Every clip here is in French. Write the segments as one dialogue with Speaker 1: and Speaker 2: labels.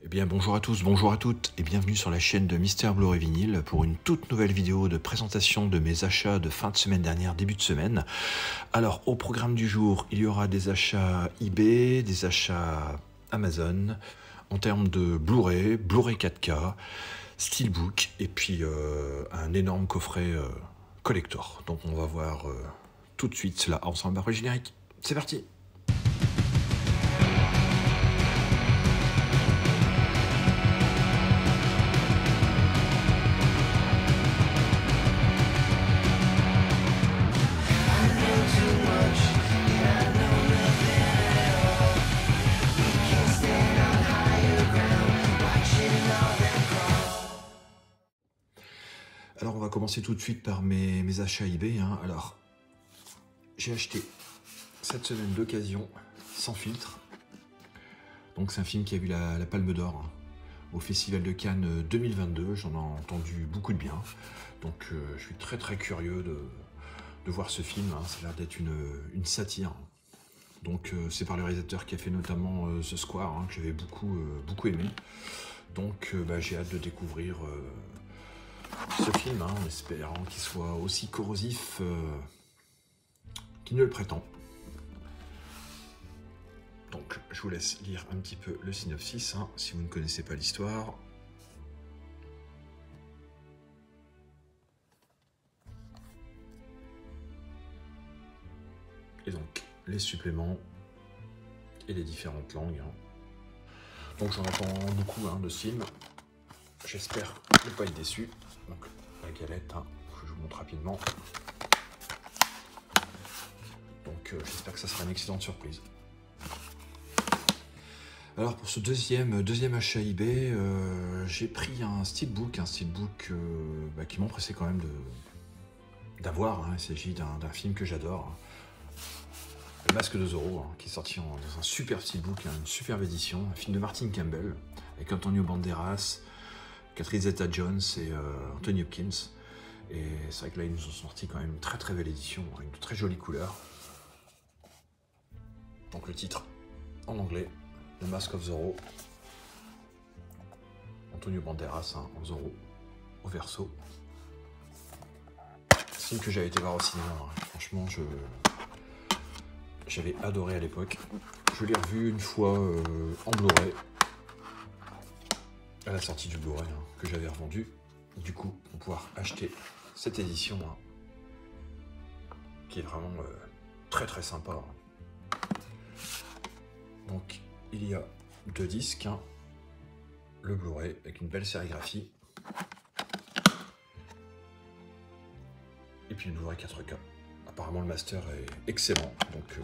Speaker 1: Eh bien bonjour à tous, bonjour à toutes et bienvenue sur la chaîne de Mister Blu-ray Vinyl pour une toute nouvelle vidéo de présentation de mes achats de fin de semaine dernière, début de semaine. Alors au programme du jour, il y aura des achats eBay, des achats Amazon, en termes de Blu-ray, Blu-ray 4K, Steelbook et puis un énorme coffret collector. Donc on va voir tout de suite cela ensemble après le générique. C'est parti! Alors on va commencer tout de suite par mes achats eBay. Alors j'ai acheté cette semaine d'occasion Sans filtre. Donc c'est un film qui a eu la Palme d'Or au Festival de Cannes 2022. J'en ai entendu beaucoup de bien. Donc je suis très très curieux de voir ce film. Ça a l'air d'être une satire. Donc c'est par le réalisateur qui a fait notamment The Square, que j'avais beaucoup aimé. Donc j'ai hâte de découvrir ce film, en espérant qu'il soit aussi corrosif qu'il ne le prétend. Donc je vous laisse lire un petit peu le synopsis, si vous ne connaissez pas l'histoire. Et donc les suppléments et les différentes langues. Donc j'en attends beaucoup de ce film. J'espère ne pas être déçu. Donc la galette, je vous montre rapidement. Donc j'espère que ça sera une excellente surprise. Alors pour ce deuxième achat eBay, j'ai pris un steelbook qui m'empressait quand même d'avoir. Il s'agit d'un film que j'adore, Le Masque de Zorro, qui est sorti dans un super steelbook, une superbe édition, un film de Martin Campbell avec Antonio Banderas, Catherine Zeta-Jones et Anthony Hopkins. Et c'est vrai que là, ils nous ont sorti quand même une très très belle édition, avec de très jolies couleurs. Donc le titre, en anglais, The Mask of Zorro. Antonio Banderas en Zorro, au verso. C'est un film que j'avais été voir au cinéma. Franchement, j'avais adoré à l'époque. Je l'ai revu une fois en Blu-ray, à la sortie du Blu-ray que j'avais revendu. Du coup, pour pouvoir acheter cette édition qui est vraiment très très sympa. Donc il y a deux disques, le Blu-ray avec une belle sérigraphie et puis le Blu-ray 4K. Apparemment le master est excellent, donc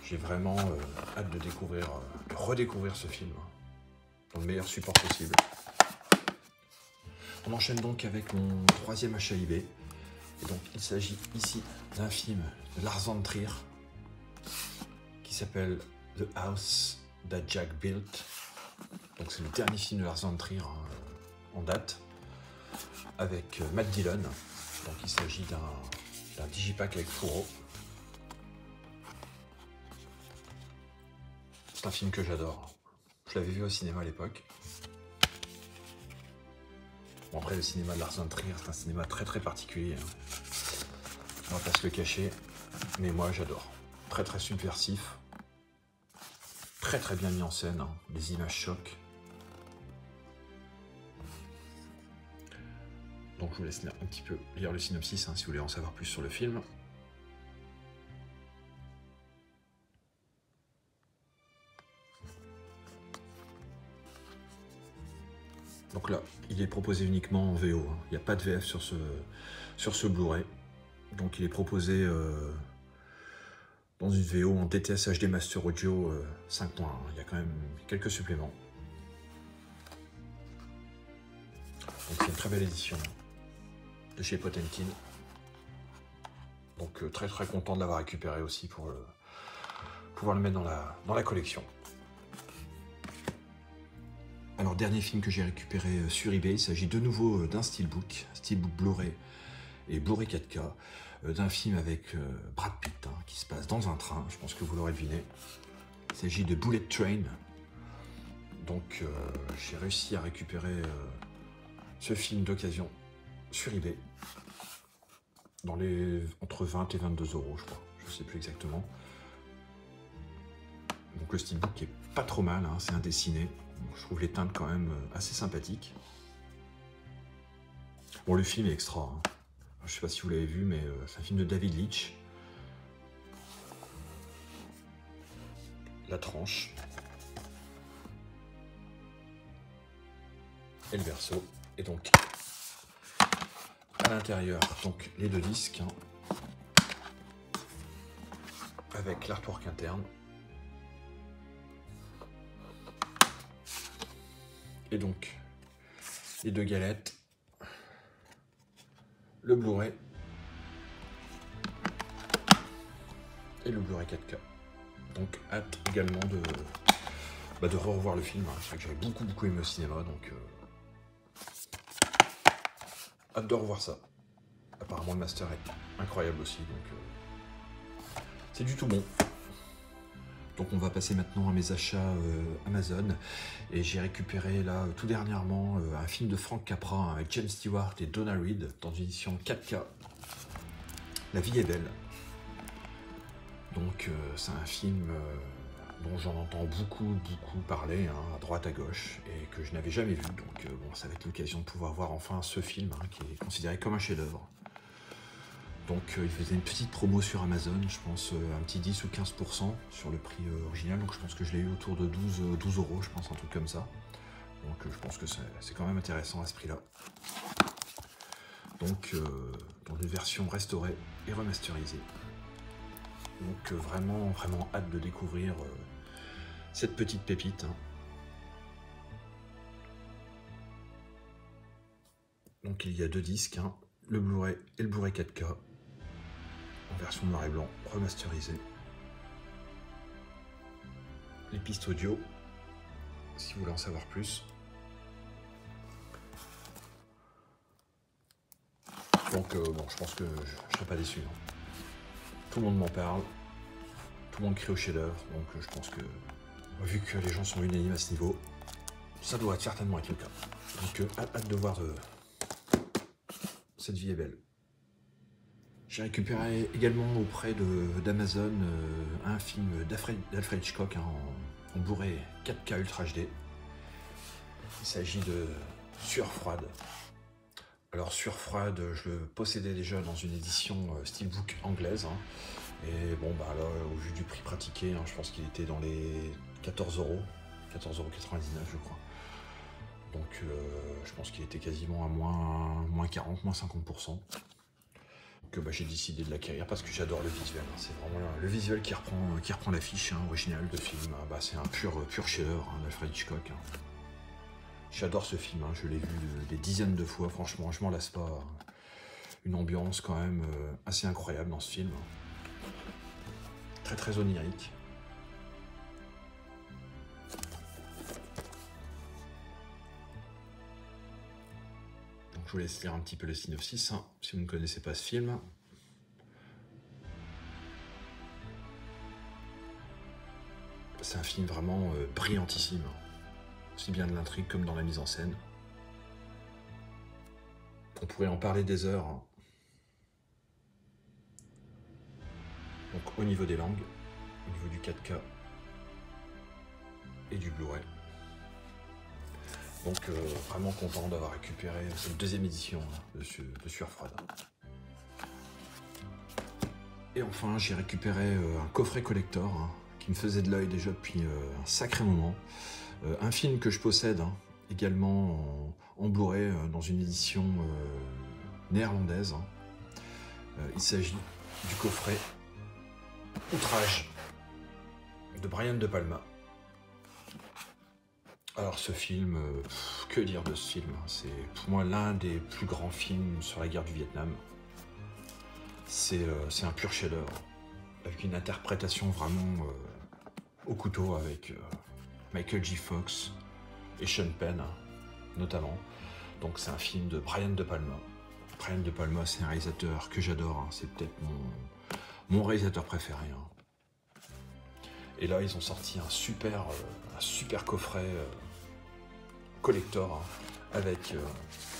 Speaker 1: j'ai vraiment hâte de redécouvrir ce film dans le meilleur support possible. On enchaîne donc avec mon troisième achat eBay. Et donc il s'agit ici d'un film de Lars von Trier qui s'appelle The House That Jack Built. Donc c'est le dernier film de Lars von Trier en date, avec Matt Dillon. Donc il s'agit d'un digipack avec fourreau. C'est un film que j'adore. Je l'avais vu au cinéma à l'époque. Bon, après, le cinéma de Lars von Trier, c'est un cinéma très très particulier. On va pas se le cacher, mais moi j'adore. Très très subversif. Très très bien mis en scène, des images chocs. Donc je vous laisse un petit peu lire le synopsis si vous voulez en savoir plus sur le film. Donc là, il est proposé uniquement en VO. Il n'y a pas de VF sur ce Blu-ray. Donc il est proposé dans une VO en DTS HD Master Audio 5.1. Il y a quand même quelques suppléments. Donc c'est une très belle édition de chez Potemkin. Donc très très content de l'avoir récupéré aussi pour pouvoir le mettre dans la collection. Alors dernier film que j'ai récupéré sur eBay, il s'agit de nouveau d'un steelbook Blu-ray et Blu-ray 4K, d'un film avec Brad Pitt qui se passe dans un train, je pense que vous l'aurez deviné. Il s'agit de Bullet Train, Donc j'ai réussi à récupérer ce film d'occasion sur eBay. Dans les entre 20 et 22 €, je crois. Je sais plus exactement. Donc le steelbook est pas trop mal, hein, c'est un dessiné. Je trouve les teintes quand même assez sympathiques. Bon, le film est extra. Hein. Je sais pas si vous l'avez vu, mais c'est un film de David Leitch. La tranche. Et le verso. Et donc, à l'intérieur, donc les deux disques. Hein, avec l'artwork interne. Et donc, les deux galettes. Le Blu-ray et le Blu-ray 4K. Donc hâte également de revoir le film. C'est vrai que j'avais beaucoup aimé au cinéma, donc hâte de revoir ça. Apparemment le master est incroyable aussi, donc c'est du tout bon. Donc on va passer maintenant à mes achats Amazon, et j'ai récupéré là tout dernièrement un film de Frank Capra hein, avec James Stewart et Donna Reed dans une édition 4K. La vie est belle. Donc c'est un film dont j'en entends beaucoup parler hein, à droite à gauche et que je n'avais jamais vu. Donc bon, ça va être l'occasion de pouvoir voir enfin ce film hein, qui est considéré comme un chef-d'œuvre. Donc il faisait une petite promo sur Amazon, je pense un petit 10 ou 15% sur le prix original, donc je pense que je l'ai eu autour de 12 €, je pense, un truc comme ça. Donc je pense que c'est quand même intéressant à ce prix-là. Donc dans une version restaurée et remasterisée. Donc vraiment hâte de découvrir cette petite pépite. Hein. Donc il y a deux disques, hein, le Blu-ray et le Blu-ray 4K. En version noir et blanc, remasterisée. Les pistes audio, si vous voulez en savoir plus. Donc bon, je pense que je ne serai pas déçu. Hein. Tout le monde m'en parle, tout le monde crie au chef-d'œuvre, donc je pense que, vu que les gens sont unanimes à ce niveau, ça doit certainement être le cas. Donc hâte de voir Cette vie est belle. J'ai récupéré également auprès d'Amazon un film d'Alfred Hitchcock hein, en Blu-ray 4K Ultra HD. Il s'agit de Sueur froide. Alors Sueur froide, je le possédais déjà dans une édition steelbook anglaise. Hein, et bon bah là, au vu du prix pratiqué, hein, je pense qu'il était dans les 14 €, 14,99 € je crois. Donc je pense qu'il était quasiment à moins 40, moins 50%. Que bah, j'ai décidé de l'acquérir parce que j'adore le visuel. Hein. C'est vraiment le visuel qui reprend l'affiche hein, originale de film. Bah, c'est un pur chef-d'œuvre hein, d'Alfred Hitchcock. Hein. J'adore ce film, hein. Je l'ai vu des dizaines de fois, franchement, je m'en lasse pas. Une ambiance quand même assez incroyable dans ce film. Très onirique. Je vous laisse lire un petit peu le synopsis, hein, si vous ne connaissez pas ce film. C'est un film vraiment brillantissime, aussi bien de l'intrigue comme dans la mise en scène. On pourrait en parler des heures. Hein. Donc au niveau des langues, au niveau du 4K et du Blu-ray. Donc vraiment content d'avoir récupéré cette deuxième édition hein, de Sueur froide. Et enfin j'ai récupéré un coffret collector hein, qui me faisait de l'œil déjà depuis un sacré moment. Un film que je possède hein, également en Blu-ray dans une édition néerlandaise. Hein. Il s'agit du coffret Outrage de Brian De Palma. Alors ce film, que dire de ce film? C'est pour moi l'un des plus grands films sur la guerre du Vietnam. C'est un pur chef-d'œuvre, avec une interprétation vraiment au couteau avec Michael J. Fox et Sean Penn, notamment. Donc c'est un film de Brian De Palma. Brian De Palma, c'est un réalisateur que j'adore, hein. C'est peut-être mon réalisateur préféré. Hein. Et là, ils ont sorti un super coffret collector hein, avec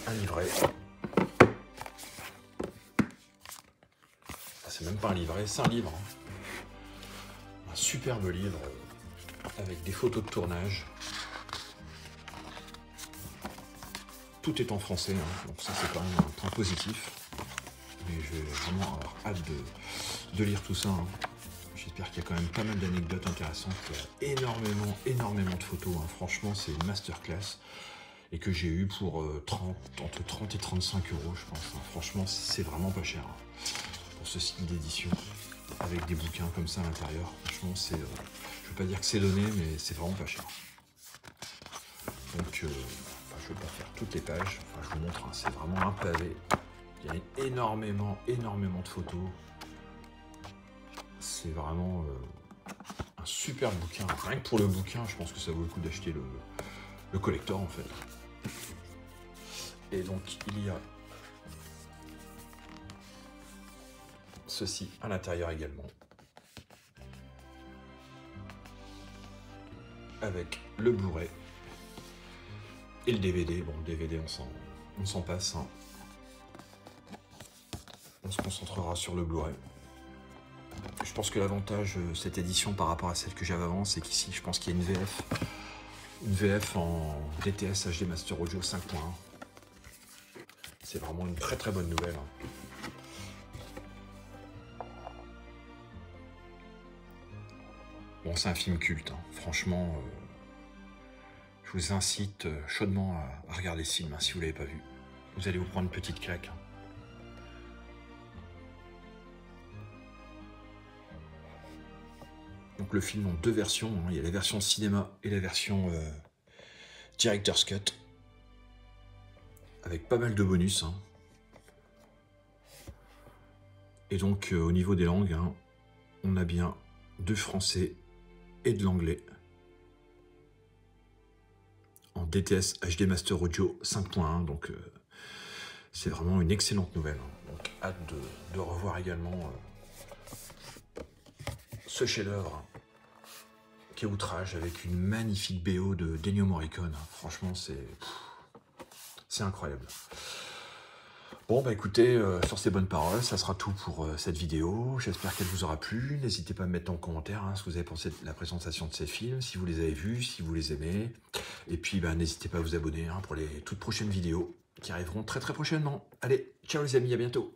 Speaker 1: un livret. C'est même pas un livret, c'est un livre. Hein. Un superbe livre avec des photos de tournage. Tout est en français, hein, donc ça c'est quand même un point positif. Mais je vais vraiment avoir hâte de lire tout ça. Hein. J'espère qu'il y a quand même pas mal d'anecdotes intéressantes. Il y a énormément de photos. Hein. Franchement, c'est une masterclass. Et que j'ai eu pour entre 30 et 35 euros, je pense. Hein. Franchement, c'est vraiment pas cher. Hein, pour ce style d'édition. Avec des bouquins comme ça à l'intérieur. Franchement, c'est... je veux pas dire que c'est donné, mais c'est vraiment pas cher. Donc, je vais pas faire toutes les pages. Enfin, je vous montre, hein, c'est vraiment un pavé. Il y a énormément de photos. C'est vraiment un super bouquin. Rien que pour le bouquin, je pense que ça vaut le coup d'acheter le collector en fait. Et donc il y a ceci à l'intérieur également. Avec le Blu-ray et le DVD. Bon, le DVD, on s'en passe. Hein. On se concentrera sur le Blu-ray. Je pense que l'avantage de cette édition par rapport à celle que j'avais avant, c'est qu'ici, je pense qu'il y a une VF. Une VF en DTS HD Master Audio 5.1. C'est vraiment une très bonne nouvelle. Hein. Bon, c'est un film culte. Hein. Franchement, je vous incite chaudement à regarder ce film, hein, si vous ne l'avez pas vu. Vous allez vous prendre une petite claque. Hein. Donc le film en deux versions, hein. Il y a la version cinéma et la version Director's Cut, avec pas mal de bonus. Hein. Et donc au niveau des langues, hein, on a bien de français et de l'anglais en DTS HD Master Audio 5.1, donc c'est vraiment une excellente nouvelle. Hein. Donc hâte de revoir également ce chef-d'œuvre qui est Outrage avec une magnifique BO de Ennio Morricone. Franchement, c'est incroyable. Bon, bah écoutez, sur ces bonnes paroles, ça sera tout pour cette vidéo. J'espère qu'elle vous aura plu. N'hésitez pas à me mettre en commentaire hein, ce que vous avez pensé de la présentation de ces films, si vous les avez vus, si vous les aimez. Et puis, bah, n'hésitez pas à vous abonner hein, pour les toutes prochaines vidéos qui arriveront très prochainement. Allez, ciao les amis, à bientôt.